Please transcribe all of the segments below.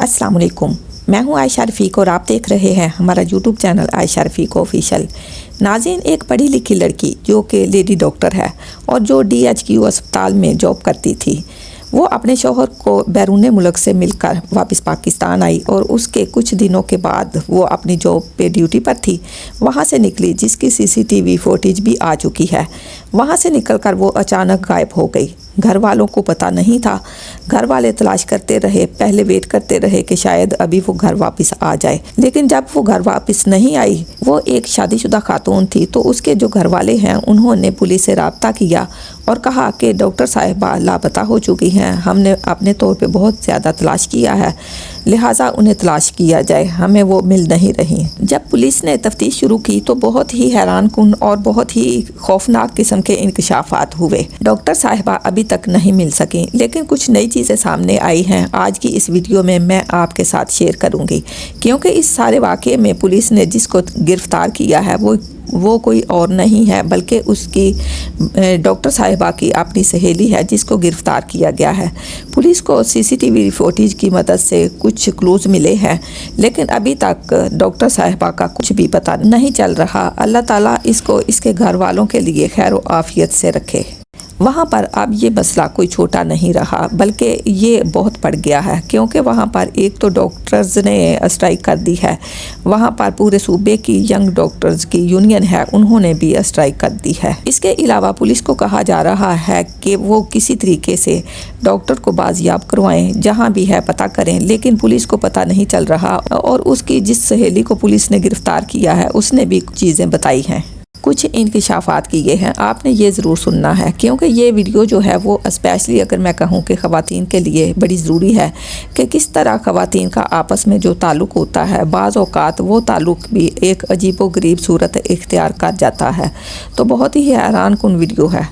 अस्सलाम वालेकुम। मैं हूं आयशा रफ़ीक और आप देख रहे हैं हमारा यूट्यूब चैनल आयशा रफ़ीक ऑफिशियल। नाज़रीन, एक पढ़ी लिखी लड़की जो कि लेडी डॉक्टर है और जो DHQ अस्पताल में जॉब करती थी, वो अपने शौहर को बैरून मुल्क से मिलकर वापस पाकिस्तान आई और उसके कुछ दिनों के बाद वो अपनी जॉब पे ड्यूटी पर थी। वहाँ से निकली, जिसकी CCTV फुटेज भी आ चुकी है। वहाँ से निकलकर वो अचानक गायब हो गई। घर वालों को पता नहीं था। घर वाले तलाश करते रहे, पहले वेट करते रहे कि शायद अभी वो घर वापस आ जाए, लेकिन जब वो घर वापस नहीं आई, वो एक शादीशुदा खातून थी, तो उसके जो घर वाले हैं उन्होंने पुलिस से रब्ता किया और कहा कि डॉक्टर साहिबा लापता हो चुकी हैं। हमने अपने तौर पे बहुत ज़्यादा तलाश किया है, लिहाजा उन्हें तलाश किया जाए, हमें वो मिल नहीं रही। जब पुलिस ने तफ्तीश शुरू की तो बहुत ही हैरान कुन और बहुत ही खौफनाक किस्म के इंकशाफात हुए। डॉक्टर साहिबा अभी तक नहीं मिल सकी, लेकिन कुछ नई चीज़ें सामने आई हैं। आज की इस वीडियो में मैं आपके साथ शेयर करूंगी, क्योंकि इस सारे वाक़े में पुलिस ने जिसको गिरफ़्तार किया है वो कोई और नहीं है, बल्कि उसकी डॉक्टर साहिबा की अपनी सहेली है जिसको गिरफ़्तार किया गया है। पुलिस को CCTV फुटेज की मदद से कुछ क्लूज़ मिले हैं, लेकिन अभी तक डॉक्टर साहिबा का कुछ भी पता नहीं चल रहा। अल्लाह ताला इसको इसके घर वालों के लिए खैर व आफियत से रखे। वहाँ पर अब ये मसला कोई छोटा नहीं रहा, बल्कि ये बहुत बढ़ गया है, क्योंकि वहाँ पर एक तो डॉक्टर्स ने स्ट्राइक कर दी है। वहाँ पर पूरे सूबे की यंग डॉक्टर्स की यूनियन है, उन्होंने भी स्ट्राइक कर दी है। इसके अलावा पुलिस को कहा जा रहा है कि वो किसी तरीके से डॉक्टर को बाजियाब करवाएं, जहाँ भी है पता करें, लेकिन पुलिस को पता नहीं चल रहा। और उसकी जिस सहेली को पुलिस ने गिरफ़्तार किया है उसने भी चीज़ें बताई हैं, कुछ इंकशाफात किए हैं। आपने ये ज़रूर सुनना है, क्योंकि ये वीडियो जो है वो स्पेशली अगर मैं कहूँ कि ख़वातीन के लिए बड़ी ज़रूरी है कि किस तरह ख़वातीन का आपस में जो ताल्लुक़ होता है, बाज़ औक़ात वो ताल्लुक़ भी एक अजीबोगरीब सूरत इख्तियार कर जाता है। तो बहुत ही हैरान कुन वीडियो है।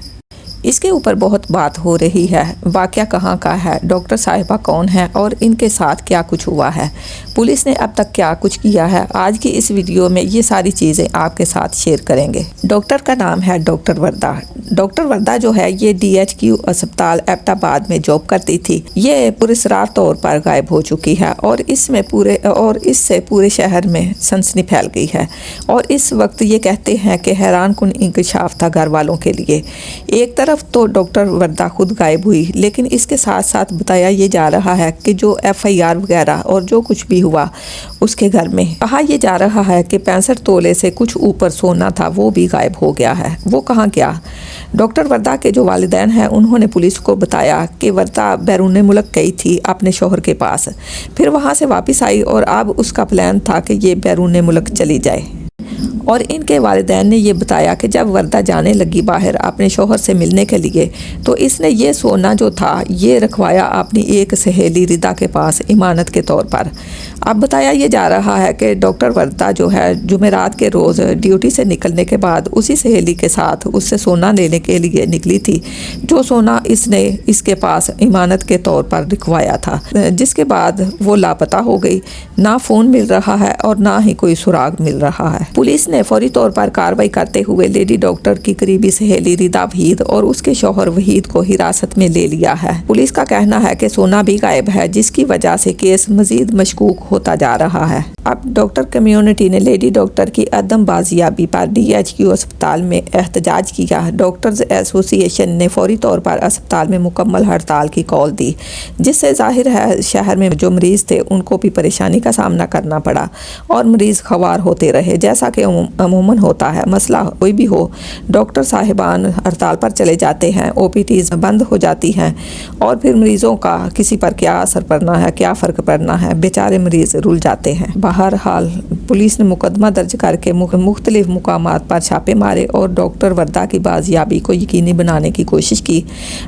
इसके ऊपर बहुत बात हो रही है। वाक़या कहाँ का है, डॉक्टर साहिबा कौन है और इनके साथ क्या कुछ हुआ है, पुलिस ने अब तक क्या कुछ किया है, आज की इस वीडियो में ये सारी चीज़ें आपके साथ शेयर करेंगे। डॉक्टर का नाम है डॉक्टर वर्दा। डॉक्टर वर्दा जो है ये DHQ अस्पताल एबटाबाद में जॉब करती थी। ये पुरस्रार तौर पर गायब हो चुकी है और इससे पूरे शहर में सनसनी फैल गई है। और इस वक्त ये कहते हैं कि हैरान कुन इंकशाफ था घर वालों के लिए। एक तरफ तो डॉक्टर वर्दा खुद गायब हुई, लेकिन इसके साथ साथ बताया ये जा रहा है कि जो FIR वगैरह और जो कुछ भी हुआ उसके घर में, कहा यह जा रहा है कि 65 तोले से कुछ ऊपर सोना था, वो भी गायब हो गया है। वो कहाँ गया? डॉक्टर वर्दा के जो वालिदैन हैं उन्होंने पुलिस को बताया कि वर्दा बैरून मुल्क गई थी अपने शौहर के पास, फिर वहाँ से वापस आई और अब उसका प्लान था कि ये बैरून मुल्क चली जाए। और इनके वालिदैन ने ये बताया कि जब वर्दा जाने लगी बाहर अपने शौहर से मिलने के लिए, तो इसने ये सोना जो था ये रखवाया अपनी एक सहेली रिदा के पास इमानत के तौर पर। अब बताया ये जा रहा है कि डॉक्टर वर्दा जो है जुमेरात के रोज़ ड्यूटी से निकलने के बाद उसी सहेली के साथ उससे सोना लेने के लिए निकली थी, जो सोना इसने इसके पास इमानत के तौर पर रखवाया था, जिसके बाद वो लापता हो गई। ना फ़ोन मिल रहा है और ना ही कोई सुराग मिल रहा है। पुलिस ने फौरी तौर पर कार्रवाई करते हुए लेडी डॉक्टर की करीबी सहेली रिदा वहीद और उसके शौहर वहीद को हिरासत में ले लिया है। पुलिस का कहना है कि सोना भी गायब है, जिसकी वजह से केस मजीद मशकूक होता जा रहा है। अब डॉक्टर कम्युनिटी ने लेडी डॉक्टर की अदम बाजियाबी पर DHQ अस्पताल में एहतजाज किया। डॉक्टर्स एसोसिएशन ने फौरी तौर पर अस्पताल में मुकम्मल हड़ताल की कॉल दी, जिससे जाहिर है शहर में जो मरीज़ थे उनको भी परेशानी का सामना करना पड़ा और मरीज़ ख्वार होते रहे, जैसा कि अमूमन होता है। मसला कोई भी हो, डॉक्टर साहिबान हड़ताल पर चले जाते हैं, OPTs बंद हो जाती हैं और फिर मरीज़ों का किसी पर क्या असर पड़ना है, क्या फ़र्क पड़ना है, बेचारे मरीज़ रुल जाते हैं। बहरहाल पुलिस ने मुकदमा दर्ज करके मुख्तलिफ मुकामात पर छापे मारे और डॉक्टर वर्दा की बाजियाबी को यकीनी बनाने की कोशिश की।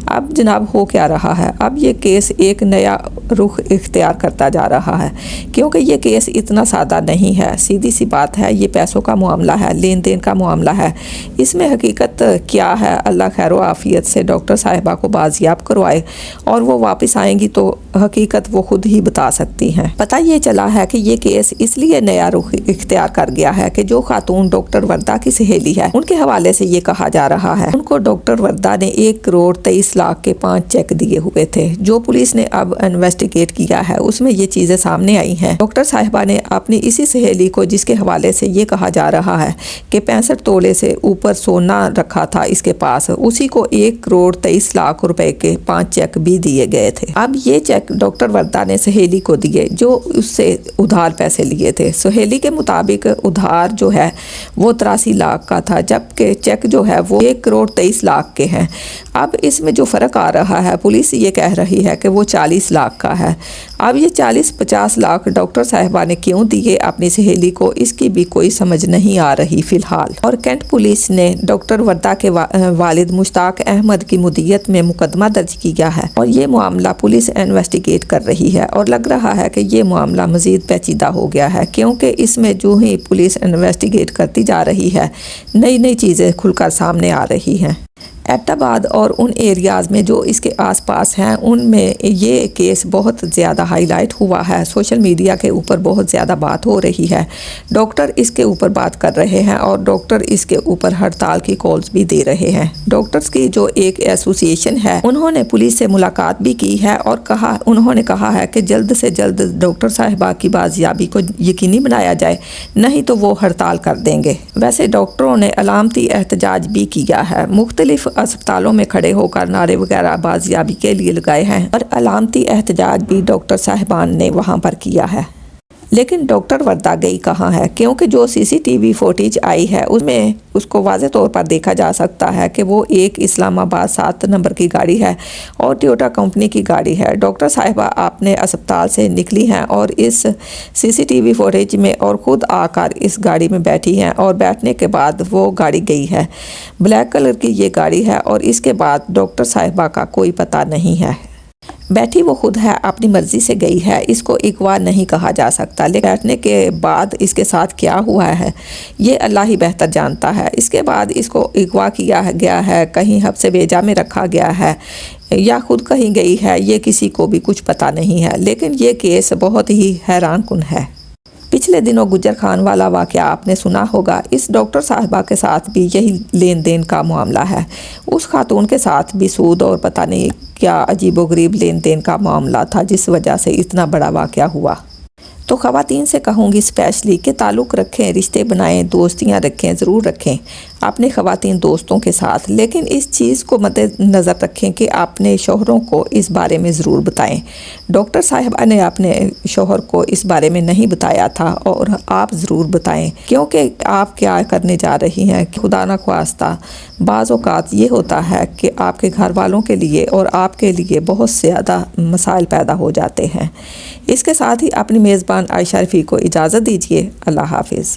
अब जनाब हो क्या रहा है, अब ये केस एक नया रुख इख्तियार करता जा रहा है, क्योंकि ये केस इतना सादा नहीं है। सीधी सी बात है, ये पैसों का मामला है, लेन देन का मामला है। इसमें हकीकत क्या है, अल्लाह खैर व आफियत से डॉक्टर साहिबा को बाजियाब करवाए और वो वापस आएंगी तो हकीकत वो खुद ही बता सकती हैं। पता ये चला है कि ये केस इसलिए नया रुख रुख इख्तियार कर गया है कि जो खातून डॉक्टर वर्दा की सहेली है, उनके हवाले से ये कहा जा रहा है उनको डॉक्टर वर्दा ने 1,23,00,000 के 5 चेक दिए हुए थे। जो पुलिस ने अब इन्वेस्टिगेट किया है उसमें ये चीजें सामने आई हैं। डॉक्टर साहिबा ने अपनी इसी सहेली को, जिसके हवाले से ये कहा जा रहा है कि 65 तोले से ऊपर सोना रखा था इसके पास, उसी को 1,23,00,000 रुपए के 5 चेक भी दिए गए थे। अब ये चेक डॉक्टर वर्दा ने सहेली को दिए जो उससे उधार पैसे लिए थे। सहेली के मुताबिक उधार जो है वो 83 लाख का था, जबकि चेक जो है वो 1,23,00,000 के हैं। अब इसमें जो फ़र्क आ रहा है, पुलिस ये कह रही है कि वो 40 लाख का है। अब ये 40-50 लाख डॉक्टर साहिबा ने क्यों दिए अपनी सहेली को, इसकी भी कोई समझ नहीं आ रही फ़िलहाल। और कैंट पुलिस ने डॉक्टर वर्दा के वालिद मुश्ताक अहमद की मुद्दियत में मुकदमा दर्ज किया है और ये मामला पुलिस इन्वेस्टिगेट कर रही है। और लग रहा है कि ये मामला मज़ीद पेचीदा हो गया है, क्योंकि इसमें जो ही पुलिस इन्वेस्टिगेट करती जा रही है, नई नई चीज़ें खुलकर सामने आ रही हैं। एबटाबाद और उन एरियाज़ में जो इसके आसपास हैं उनमें ये केस बहुत ज़्यादा हाईलाइट हुआ है। सोशल मीडिया के ऊपर बहुत ज़्यादा बात हो रही है। डॉक्टर इसके ऊपर बात कर रहे हैं और डॉक्टर इसके ऊपर हड़ताल की कॉल्स भी दे रहे हैं। डॉक्टर्स की जो एक एसोसिएशन है उन्होंने पुलिस से मुलाकात भी की है और उन्होंने कहा है कि जल्द से जल्द डॉक्टर साहिबा की बाजियाबी को यकीनी बनाया जाए, नहीं तो वो हड़ताल कर देंगे। वैसे डॉक्टरों ने अलामती एहतजाज भी किया है, मुख्तलिफ अस्पतालों में खड़े होकर नारे वगैरह बाजियाबी के लिए लगाए हैं और अलामती एहतजाज भी डॉक्टर साहिबान ने वहां पर किया है। लेकिन डॉक्टर वर्दा गई कहाँ है, क्योंकि जो सीसीटीवी फुटेज आई है उसमें उसको वाज़े तौर पर देखा जा सकता है कि वो एक इस्लामाबाद 7 नंबर की गाड़ी है और टोयोटा कंपनी की गाड़ी है। डॉक्टर साहिबा अपने अस्पताल से निकली हैं और इस सीसीटीवी फुटेज में और ख़ुद आकर इस गाड़ी में बैठी हैं और बैठने के बाद वो गाड़ी गई है। ब्लैक कलर की ये गाड़ी है और इसके बाद डॉक्टर साहिबा का कोई पता नहीं है। बैठी वो खुद है, अपनी मर्ज़ी से गई है, इसको अगवा नहीं कहा जा सकता। लेकिन बैठने के बाद इसके साथ क्या हुआ है ये अल्लाह ही बेहतर जानता है। इसके बाद इसको अगवा किया गया है, कहीं हब्से बेजा में रखा गया है या खुद कहीं गई है, ये किसी को भी कुछ पता नहीं है। लेकिन ये केस बहुत ही हैरान कुन है। पिछले दिनों गुज्जर खान वाला वाक़या आपने सुना होगा। इस डॉक्टर साहिबा के साथ भी यही लेन देन का मामला है। उस खातून के साथ भी सूद और पता नहीं क्या अजीबोगरीब लेन देन का मामला था, जिस वजह से इतना बड़ा वाक़या हुआ। तो ख़वातीन से कहूँगी स्पेशली कि ताल्लुक़ रखें, रिश्ते बनाएं, दोस्तियाँ रखें, ज़रूर रखें अपने ख़वातीन दोस्तों के साथ। लेकिन इस चीज़ को मद्देनज़र रखें कि अपने शोहरों को इस बारे में ज़रूर बताएं। डॉक्टर साहिबा ने अपने शोहर को इस बारे में नहीं बताया था और आप ज़रूर बताएं, क्योंकि आप क्या करने जा रही हैं। खुदा न ख्वास्ता बाज़ औक़ात ये होता है कि आपके घर वालों के लिए और आपके लिए बहुत ज़्यादा मसाइल पैदा हो जाते हैं। इसके साथ ही अपनी मेज़बान आयशा रफ़ी को इजाज़त दीजिए। अल्लाह हाफ़िज़।